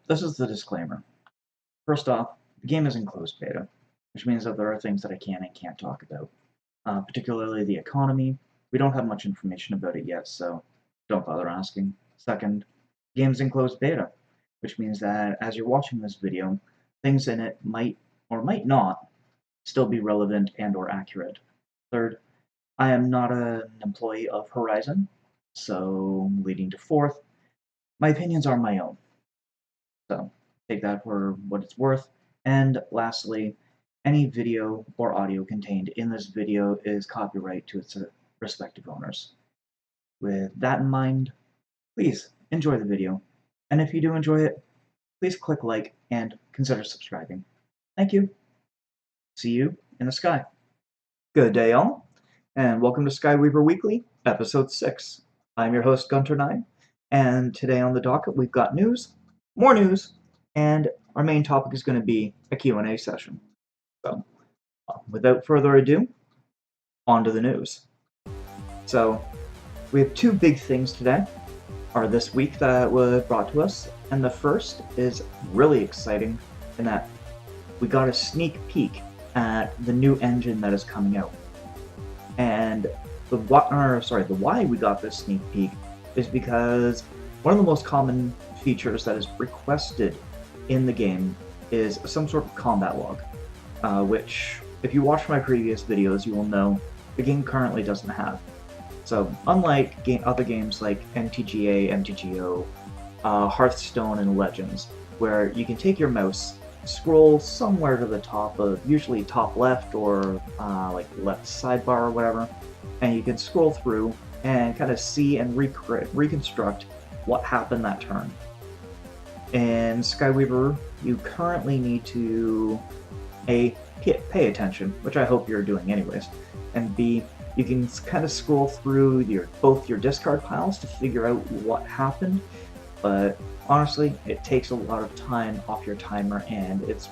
this is the disclaimer. First off, the game is in closed beta, which means that there are things that I can and can't talk about, particularly the economy. We don't have much information about it yet, so don't bother asking. Second, the game's in closed beta, which means that as you're watching this video, things in it might or might not still be relevant and or accurate. Third, I am not an employee of Horizon, so leading to fourth, my opinions are my own. So take that for what it's worth. And lastly, any video or audio contained in this video is copyright to its respective owners. With that in mind, please enjoy the video. And if you do enjoy it, please click like and consider subscribing. Thank you. See you in the sky. Good day, all, and welcome to SkyWeaver Weekly, Episode 6. I'm your host, Gunter9, and today on the docket we've got news, more news, and our main topic is going to be a Q&A session. So, without further ado, on to the news. So, we have two big things today, or this week, that were brought to us, and the first is really exciting in that we got a sneak peek at the new engine that is coming out. And the why we got this sneak peek is because one of the most common features that is requested in the game is some sort of combat log, which, if you watch my previous videos, you will know the game currently doesn't have. So, unlike other games like MTGA, MTGO, Hearthstone, and Legends, where you can take your mouse, scroll somewhere to the top of, usually top left or like left sidebar or whatever, and you can scroll through and kind of see and reconstruct what happened that turn. In SkyWeaver, you currently need to A, pay attention, which I hope you're doing anyways, and B, you can kind of scroll through both your discard piles to figure out what happened, but honestly, it takes a lot of time off your timer, and it's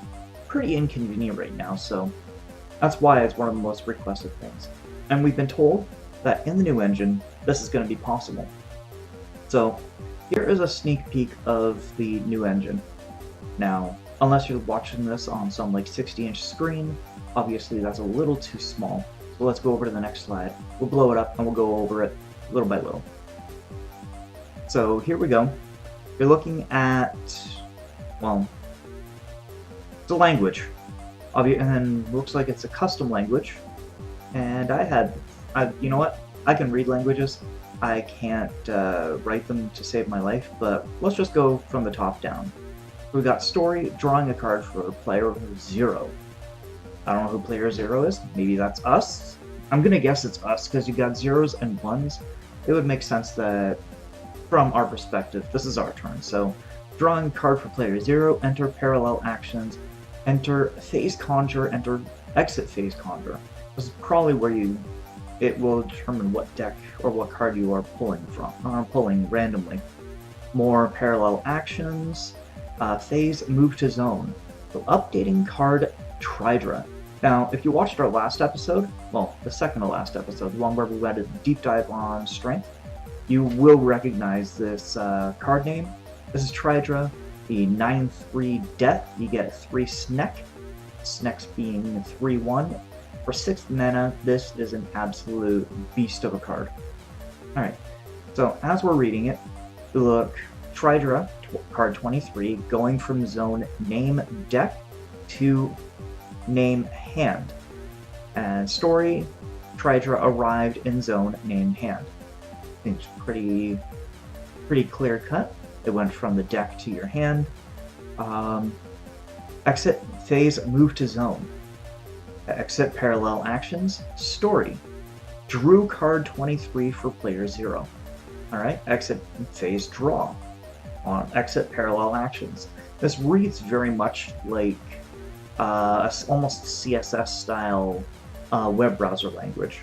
pretty inconvenient right now, so that's why it's one of the most requested things. And we've been told that in the new engine, this is going to be possible. So, here is a sneak peek of the new engine. Now, unless you're watching this on some like 60-inch screen, obviously that's a little too small. So let's go over to the next slide. We'll blow it up and we'll go over it little by little. So here we go. You're looking at, well, it's a language. And looks like it's a custom language. And you know what? I can read languages. I can't write them to save my life, but let's just go from the top down. We've got story, drawing a card for player 0. I don't know who player 0 is. Maybe that's us. I'm gonna guess it's us because you got 0s and 1s. It would make sense that from our perspective, this is our turn. So, drawing card for player 0, enter parallel actions, enter phase conjure, enter exit phase conjure. This is probably where it will determine what deck or what card you are pulling from, pulling randomly. More parallel actions, phase move to zone. So, updating card Tridra. Now, if you watched our last episode, well, the second to last episode, the one where we had a deep dive on strength, you will recognize this card name. This is Tridra, the 9/3 death. You get 3 Sneck, Snecks being 3/1. For 6 mana, this is an absolute beast of a card. Alright, so as we're reading it, we look Tridra, card 23, going from zone name deck to name hand. And story, Tridra arrived in zone name hand. It's pretty clear cut. It went from the deck to your hand. Exit phase move to zone. Exit parallel actions. Story, drew card 23 for player 0. Alright, exit phase draw. On exit parallel actions. This reads very much like almost CSS style web browser language.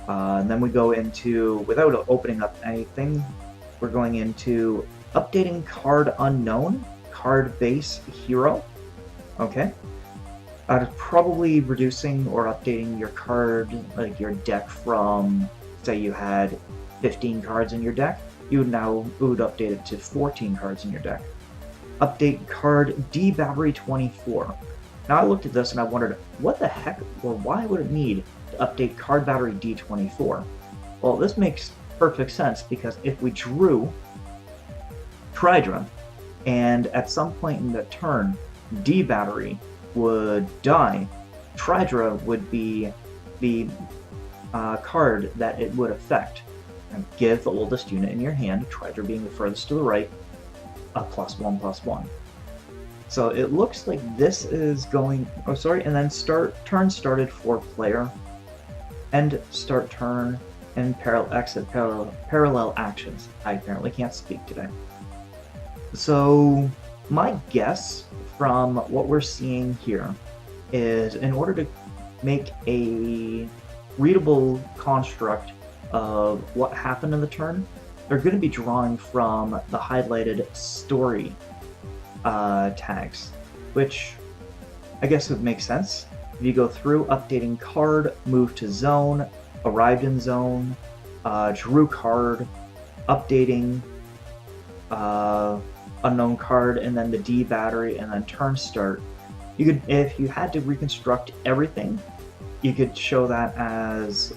And then we go into, without opening up anything, we're going into updating card unknown, card base hero. Okay. Probably reducing or updating your card, like your deck from, say you had 15 cards in your deck, it would update it to 14 cards in your deck. update card D battery 24. Now I looked at this and I wondered, what the heck or why would it need to update card battery D24? Well, this makes perfect sense because if we drew Tridra and at some point in the turn D battery would die, Tridra would be the card that it would affect. And give the oldest unit in your hand, Tridra being the furthest to the right, a +1/+1. So it looks like this is going. Oh, sorry, and then turn started for player, end start turn, and parallel actions. I apparently can't speak today. So my guess from what we're seeing here is in order to make a readable construct of what happened in the turn, they're going to be drawing from the highlighted story tags, which I guess would make sense. If you go through updating card, move to zone, arrived in zone, drew card, updating unknown card, and then the D battery, and then turn start. You could, if you had to reconstruct everything, you could show that as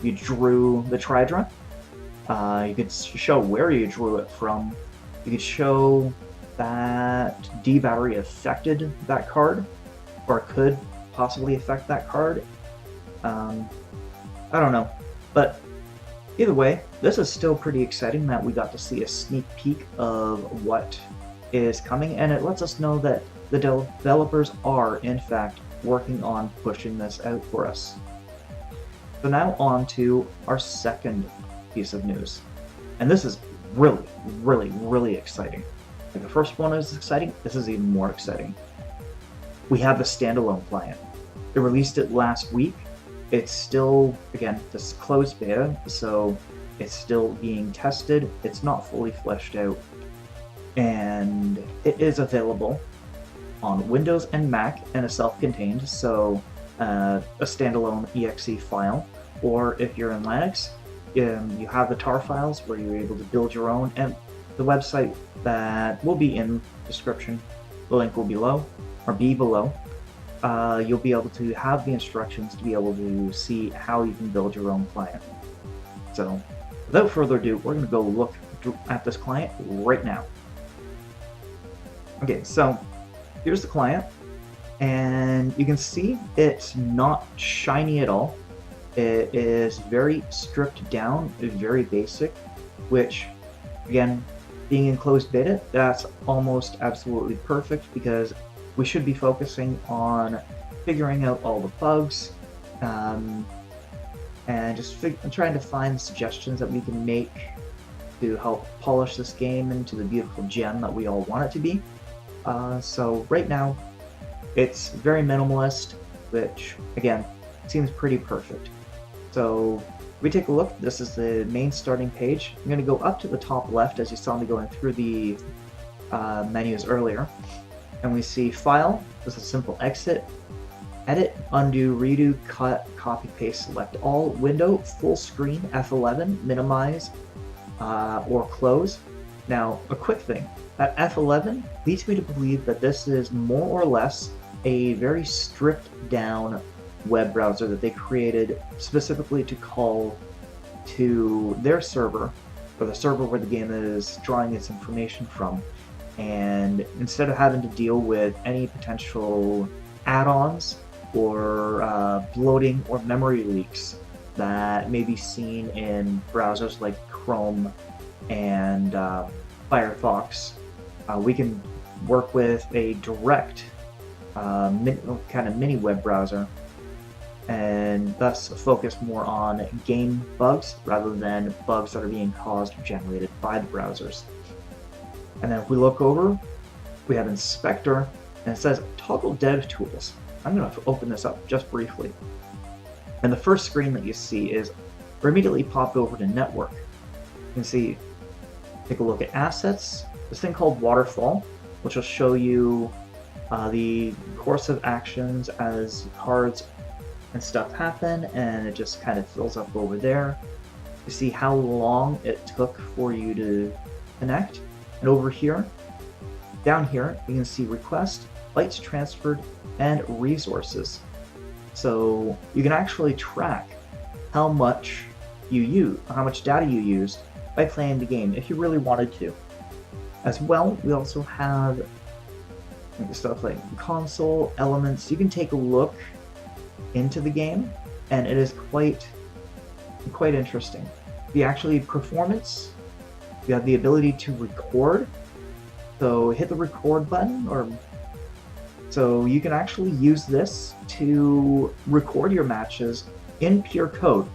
you drew the Tridra. You could show where you drew it from. You could show that D battery affected that card, or could possibly affect that card. I don't know, but either way, this is still pretty exciting that we got to see a sneak peek of what is coming, and it lets us know that the developers are, in fact, working on pushing this out for us. So now on to our second piece of news. And this is really, really, really exciting. Like the first one is exciting, this is even more exciting. We have the standalone client. They released it last week. It's still, again, this is closed beta, so it's still being tested. It's not fully fleshed out. And it is available on Windows and Mac in a self-contained, so a standalone exe file, or if you're in Linux, you have the tar files where you're able to build your own, and the website that will be in the description, the link will be below, or be below. You'll be able to have the instructions to be able to see how you can build your own client. So without further ado, we're going to go look at this client right now. Okay, so here's the client, and you can see it's not shiny at all. It is very stripped down, very basic, which, again, being in closed beta, that's almost absolutely perfect because we should be focusing on figuring out all the bugs, and just trying to find suggestions that we can make to help polish this game into the beautiful gem that we all want it to be. So right now, it's very minimalist, which, again, seems pretty perfect. So if we take a look, this is the main starting page. I'm going to go up to the top left, as you saw me going through the menus earlier. And we see File, this is a simple exit, Edit, Undo, Redo, Cut, Copy, Paste, Select All, Window, Full Screen, F11, Minimize, or Close. Now, a quick thing, that F11 leads me to believe that this is more or less a very stripped down web browser that they created specifically to call to their server, or the server where the game is drawing its information from. And instead of having to deal with any potential add-ons or bloating or memory leaks that may be seen in browsers like Chrome and Firefox, we can work with a direct kind of mini web browser, and thus focus more on game bugs rather than bugs that are being caused or generated by the browsers. And then if we look over, we have Inspector, and it says Toggle Dev Tools. I'm going to open this up just briefly. And the first screen that you see is, we're immediately popped over to Network. You can see, take a look at Assets, this thing called Waterfall, which will show you the course of actions as cards and stuff happen, and it just kind of fills up over there. You see how long it took for you to connect. And over here, Down here, you can see request, bytes transferred, and resources. So you can actually track how much data you used by playing the game if you really wanted to. As well, we also have stuff like console elements. You can take a look into the game, and it is quite interesting. Performance, you have the ability to record. So hit the record button, so you can actually use this to record your matches in pure code.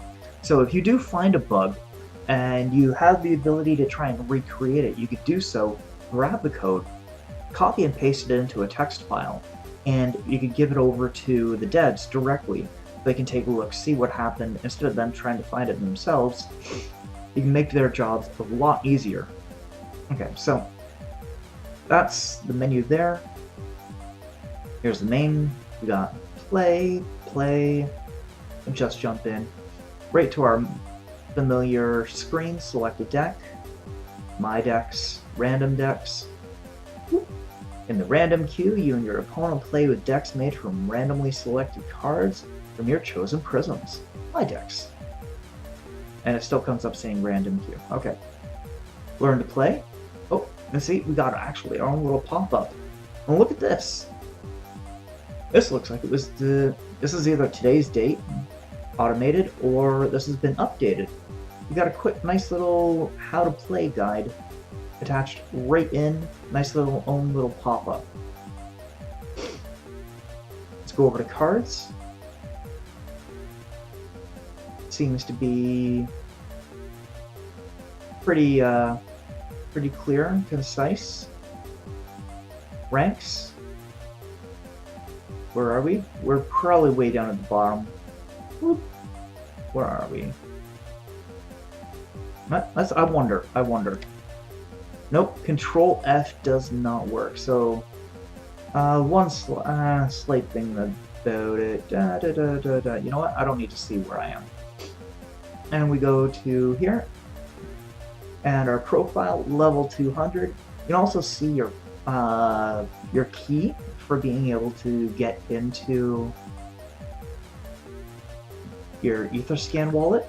So if you do find a bug and you have the ability to try and recreate it, you could do so, grab the code, copy and paste it into a text file, and you can give it over to the devs directly. They can take a look, see what happened, instead of them trying to find it themselves. You can make their jobs a lot easier. Okay, so that's the menu there. Here's the main. We got play, and just jump in. Right to our familiar screen, select a deck, my decks, random decks. In the random queue, you and your opponent play with decks made from randomly selected cards from your chosen prisms. My decks. And it still comes up saying random queue. Okay. Learn to play. Oh, and see, we got actually our own little pop-up. And look at this. This looks like this is either today's date, automated, or this has been updated. You got a quick, nice little how to play guide attached right in. Nice own little pop-up. Let's go over to cards. Seems to be pretty clear and concise. Ranks. Where are we? We're probably way down at the bottom. Whoop. Where are we? I wonder. Nope, Control F does not work. So, one slight thing about it. You know what? I don't need to see where I am. And we go to here, and our profile level 200. You can also see your key for being able to get into your Etherscan wallet.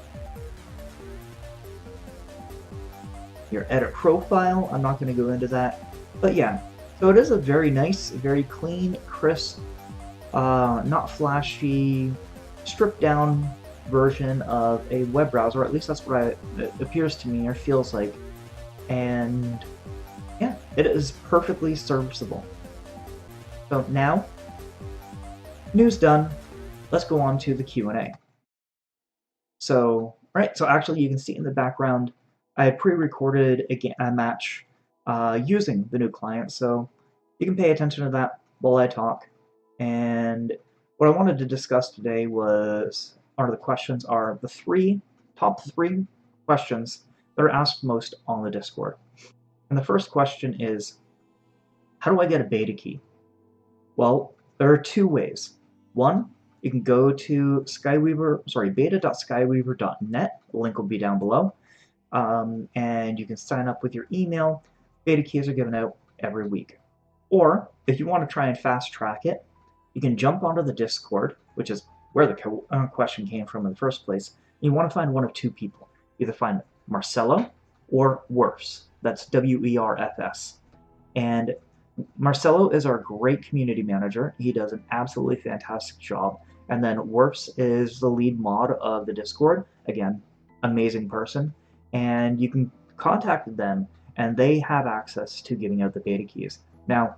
Your edit profile, I'm not going to go into that, but yeah, so it is a very nice, very clean, crisp, not flashy, stripped down version of a web browser, or at least that's what it appears to me or feels like, and yeah, it is perfectly serviceable. So now, news done, let's go on to the Q&A. So, right, so actually you can see in the background I pre-recorded a match using the new client, so you can pay attention to that while I talk. And what I wanted to discuss today the questions are the top three questions that are asked most on the Discord. And the first question is, how do I get a beta key? Well, there are two ways. One, you can go to beta.skyweaver.net. The link will be down below. And you can sign up with your email. Beta keys are given out every week. Or, if you want to try and fast track it, you can jump onto the Discord, which is where the question came from in the first place. You want to find one of two people. Either find Marcelo or Werfs. That's WERFS. And Marcelo is our great community manager. He does an absolutely fantastic job. And then Werfs is the lead mod of the Discord. Again, amazing person. And you can contact them, and they have access to giving out the beta keys. Now,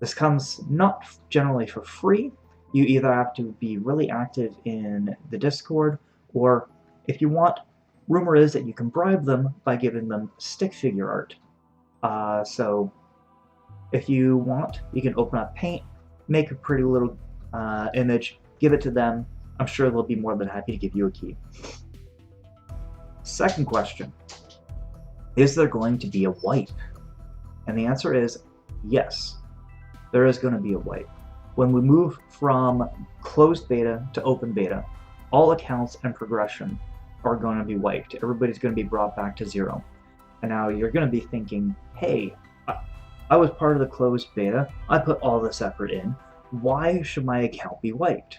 this comes not generally for free. You either have to be really active in the Discord, or if you want, rumor is that you can bribe them by giving them stick figure art. So if you want, you can open up Paint, make a pretty little image, give it to them. I'm sure they'll be more than happy to give you a key. Second question, is there going to be a wipe? And the answer is yes, there is going to be a wipe. When we move from closed beta to open beta, all accounts and progression are going to be wiped. Everybody's going to be brought back to zero. And now you're going to be thinking, hey, I was part of the closed beta. I put all this effort in. Why should my account be wiped?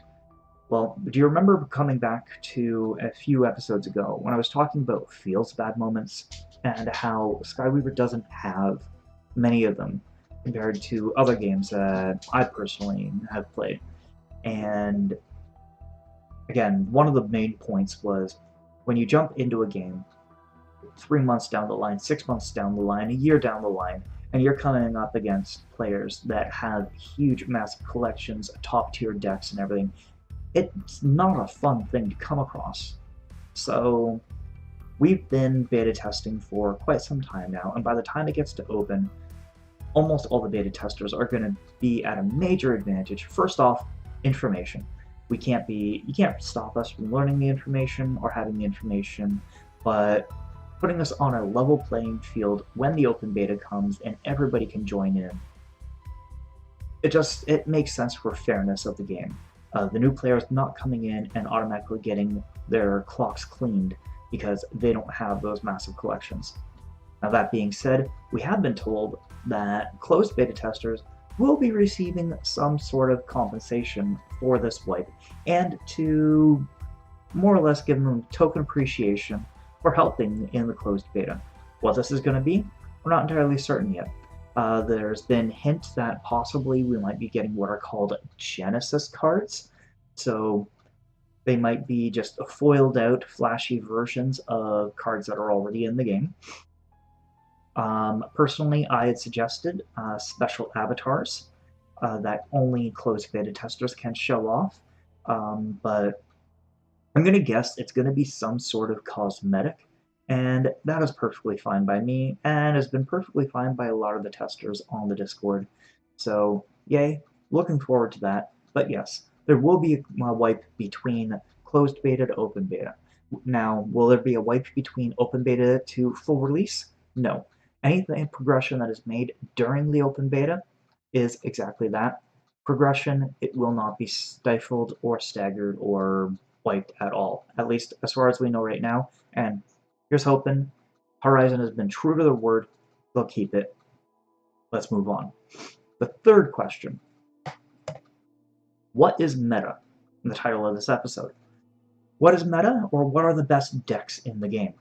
Well, do you remember coming back to a few episodes ago when I was talking about feels bad moments and how SkyWeaver doesn't have many of them compared to other games that I personally have played? And again, one of the main points was when you jump into a game 3 months down the line, 6 months down the line, a year down the line, and you're coming up against players that have huge, massive collections, top tier decks, and everything. It's not a fun thing to come across. So we've been beta testing for quite some time now, and by the time it gets to open, almost all the beta testers are going to be at a major advantage. First off, information. You can't stop us from learning the information or having the information, but putting us on a level playing field when the open beta comes and everybody can join in. It makes sense for fairness of the game. The new players not coming in and automatically getting their clocks cleaned because they don't have those massive collections. Now that being said, we have been told that closed beta testers will be receiving some sort of compensation for this wipe, and to more or less give them token appreciation for helping in the closed beta. What this is going to be, we're not entirely certain yet. There's been hints that possibly we might be getting what are called Genesis cards. So they might be just foiled out, flashy versions of cards that are already in the game. Personally, I had suggested special avatars that only closed beta testers can show off, but I'm going to guess it's going to be some sort of cosmetic, and that is perfectly fine by me, and has been perfectly fine by a lot of the testers on the Discord. So, yay, looking forward to that. But yes, there will be a wipe between closed beta to open beta. Now, will there be a wipe between open beta to full release? No. Anything progression that is made during the open beta is exactly that. Progression, it will not be stifled or staggered or wiped at all, at least as far as we know right now. And here's hoping. Horizon has been true to their word. They'll keep it. Let's move on. The third question. What is meta? In the title of this episode. What is meta, or what are the best decks in the game?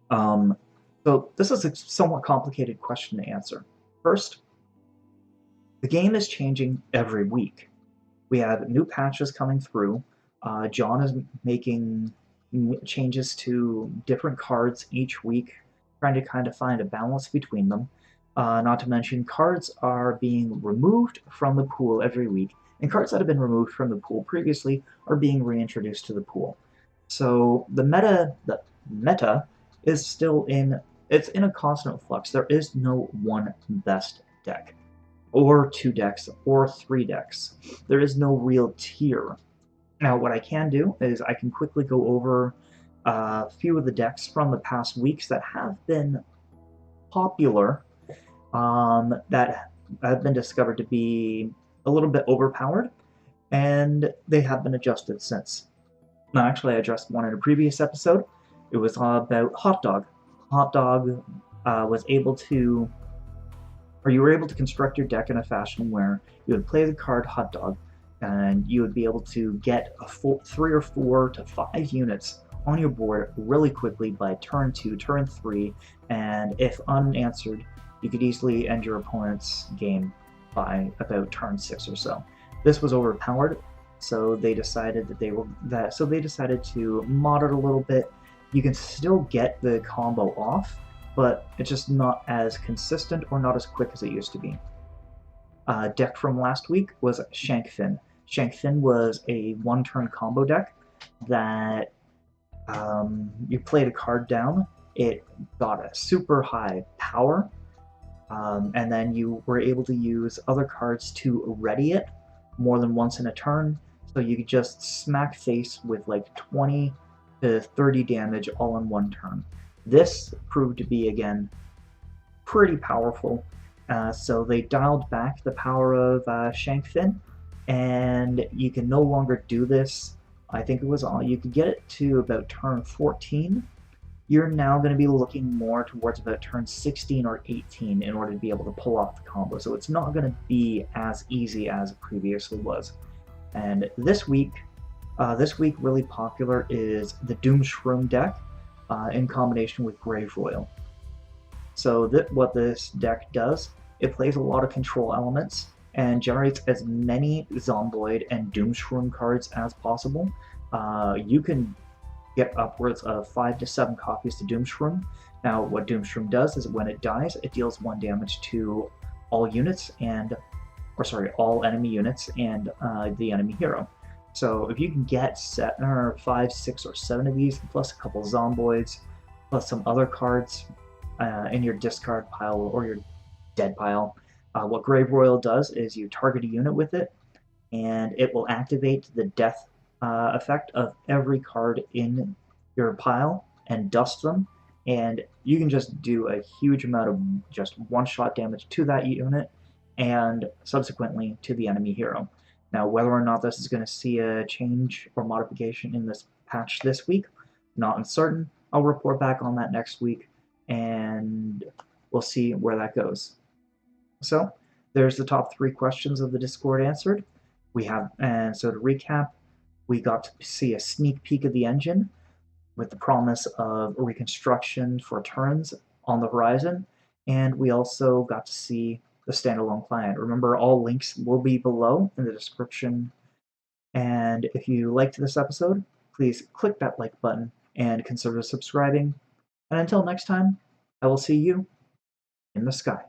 So this is a somewhat complicated question to answer. First, the game is changing every week. We have new patches coming through. John is making changes to different cards each week, trying to kind of find a balance between them. Not to mention, cards are being removed from the pool every week, and cards that have been removed from the pool previously are being reintroduced to the pool. So the meta is still in a constant flux. There is no one best deck, or 2 decks, or 3 decks. There is no real tier. Now, what I can do is I can quickly go over a few of the decks from the past weeks that have been popular, that have been discovered to be a little bit overpowered, and they have been adjusted since. Now, actually, I addressed one in a previous episode. It was about Hot Dog. Hot Dog was able to, or you were able to construct your deck in a fashion where you would play the card Hot Dog, and you would be able to get 3 or 4 to 5 units on your board really quickly by turn 2, turn 3, and if unanswered, you could easily end your opponent's game by about turn 6 or so. This was overpowered, so they decided to mod it a little bit. You can still get the combo off, but it's just not as consistent or not as quick as it used to be. Deck from last week was Shankfin. Shankfin was a 1-turn combo deck that you played a card down, it got a super high power, and then you were able to use other cards to ready it more than once in a turn, so you could just smack face with like 20 to 30 damage all in 1 turn. This proved to be, again, pretty powerful, so they dialed back the power of Shankfin, and you can no longer do this. I think it was you could get it to about turn 14, you're now going to be looking more towards about turn 16 or 18 in order to be able to pull off the combo. So it's not going to be as easy as it previously was. And this week really popular is the Doom Shroom deck in combination with Grave Royal. So what this deck does, it plays a lot of control elements and generates as many Zomboid and Doom Shroom cards as possible. You can get upwards of 5 to 7 copies to Doom Shroom. Now, what Doom Shroom does is when it dies, it deals 1 damage to all units all enemy units and the enemy hero. So if you can get 5, 6, or 7 of these, plus a couple Zomboids, plus some other cards in your discard pile or your dead pile, what Grave Royal does is you target a unit with it, and it will activate the death effect of every card in your pile and dust them, and you can just do a huge amount of just one-shot damage to that unit and subsequently to the enemy hero. Now, whether or not this is going to see a change or modification in this patch this week, not uncertain. I'll report back on that next week, and we'll see where that goes. So, there's the top 3 questions of the Discord answered. And so to recap, we got to see a sneak peek of the engine with the promise of reconstruction for turns on the horizon, and we also got to see the standalone client. Remember, all links will be below in the description, and if you liked this episode, please click that like button and consider subscribing, and until next time, I will see you in the sky.